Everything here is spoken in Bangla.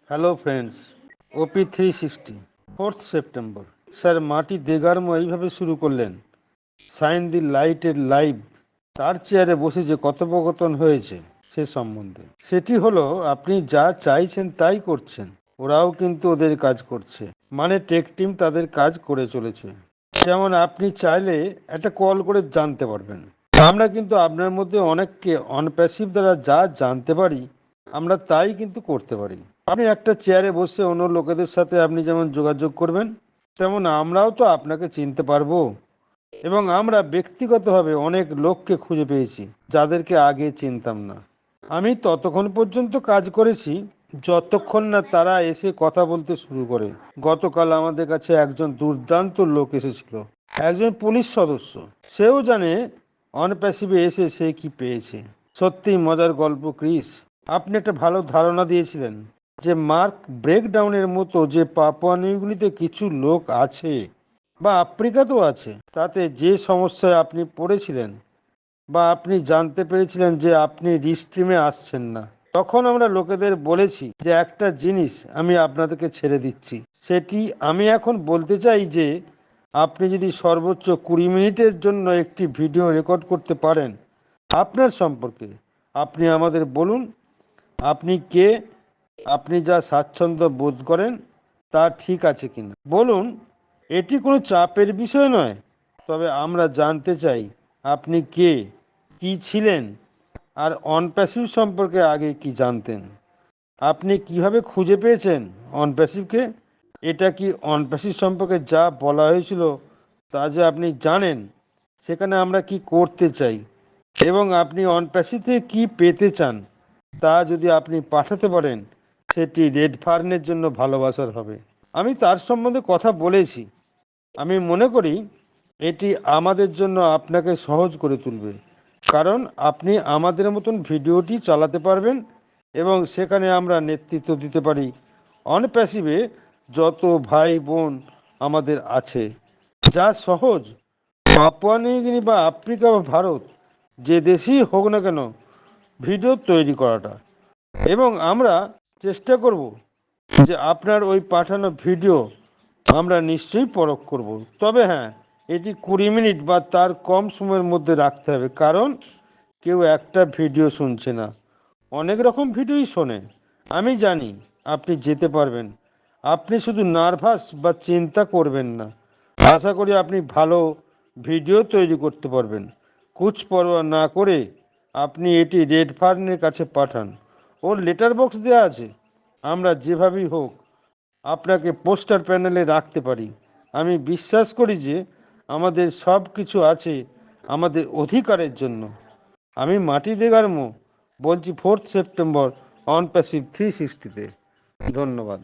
হ্যালো ফ্রেন্ডস, ওপি 360 4th সেপ্টেম্বর। স্যার মাটি দেগারমো এইভাবে শুরু করলেন, সাইন দি লাইটের লাইভ। তার চেয়ারে বসে যে কথোপকথন হয়েছে সে সম্বন্ধে। সেটি হলো, আপনি যা চাইছেন তাই করছেন, ওরাও কিন্তু ওদের কাজ করছে, মানে টেক টিম তাদের কাজ করে চলেছে। যেমন আপনি চাইলে একটা কল করে জানতে পারবেন। আমরা কিন্তু আপনার মধ্যে অনেককে অনপ্যাসিভ দ্বারা যা জানতে পারি আমরা তাই কিন্তু করতে পারি। আপনি একটা চেয়ারে বসে অন্য লোকেদের সাথে আপনি যেমন যোগাযোগ করবেন, তেমন আমরাও তো আপনাকে চিনতে পারবো। এবং আমরা ব্যক্তিগতভাবে অনেক লোককে খুঁজে পেয়েছি যাদেরকে আগে চিনতাম না। আমি ততক্ষণ পর্যন্ত কাজ করেছি যতক্ষণ না তারা এসে কথা বলতে শুরু করে। গতকাল আমাদের কাছে একজন দুর্দান্ত লোক এসেছিল, একজন পুলিশ সদস্য। সেও জানে অনপ্যাসিভে এসে সে কি পেয়েছে। সত্যি মজার গল্প ক্রিস। আপনি একটা ভালো ধারণা দিয়েছিলেন যে মার্ক ব্রেকডাউনের মতো যে পাপুয়া নিউগিনিতে কিছু লোক আছে, বা আফ্রিকাতেও আছে, তাতে যে সমস্যায় আপনি পড়েছিলেন বা আপনি জানতে পেরেছিলেন যে আপনি রিস্ট্রিমে আসছেন না, তখন আমরা লোকেদের বলেছি যে একটা জিনিস আমি আপনাদেরকে ছেড়ে দিচ্ছি। সেটি আমি এখন বলতে চাই যে আপনি যদি সর্বোচ্চ 20 মিনিটের জন্য একটি ভিডিও রেকর্ড করতে পারেন আপনার সম্পর্কে, আপনি আমাদের বলুন আপনি কে, আপনি যা স্বাচ্ছন্দ্য বোধ করেন তা ঠিক আছে কিনা বলুন। এটি কোনো চাপের বিষয় নয়, তবে আমরা জানতে চাই আপনি কে, কি ছিলেন, আর অনপ্যাসিভ সম্পর্কে আগে কি জানতেন। আপনি কিভাবে খুঁজে পেয়েছেন অনপ্যাসিভকে? এটা কি অনপ্যাসিভ সম্পর্কে যা বলা হয়েছিল তা যে আপনি জানেন, সেখানে আমরা কি করতে চাই, এবং আপনি অনপ্যাসিভ থেকে কি পেতে চান তা যদি আপনি পাঠাতে পারেন, সেটি রেড ফার্নের জন্য ভালোবাসার হবে। আমি তার সম্বন্ধে কথা বলেছি। আমি মনে করি এটি আমাদের জন্য আপনাকে সহজ করে তুলবে, কারণ আপনি আমাদের মতন ভিডিওটি চালাতে পারবেন এবং সেখানে আমরা নেতৃত্ব দিতে পারি। অনপ্যাসিভে যত ভাই বোন আমাদের আছে, যা সহজ, পাপুয়া নিউগিনি বা আফ্রিকা বা ভারত, যে দেশেই হোক না কেন, ভিডিও তৈরি করাটা। এবং আমরা চেষ্টা করব যে আপনার ওই পাঠানো ভিডিও আমরা নিশ্চয়ই পরখ করব। তবে হ্যাঁ, এটি 20 মিনিট বা তার কম সময়ের মধ্যে রাখতে হবে, কারণ কেউ একটা ভিডিও শুনছে না, অনেক রকম ভিডিওই শোনে। আমি জানি আপনি যেতে পারবেন। আপনি শুধু নার্ভাস বা চিন্তা করবেন না। আশা করি আপনি ভালো ভিডিও তৈরি করতে পারবেন। কুচপরোয়া না করে আপনি এটি রেড ফার্নের কাছে পাঠান। ওর লেটার বক্স দেওয়া আছে। আমরা যেভাবেই হোক আপনাকে পোস্টার প্যানেলে রাখতে পারি। আমি বিশ্বাস করি যে আমাদের সব কিছু আছে আমাদের অধিকারের জন্য। আমি মাটি দেগারমো বলছি 4th সেপ্টেম্বর অনপ্যাসিভ 360-তে। ধন্যবাদ।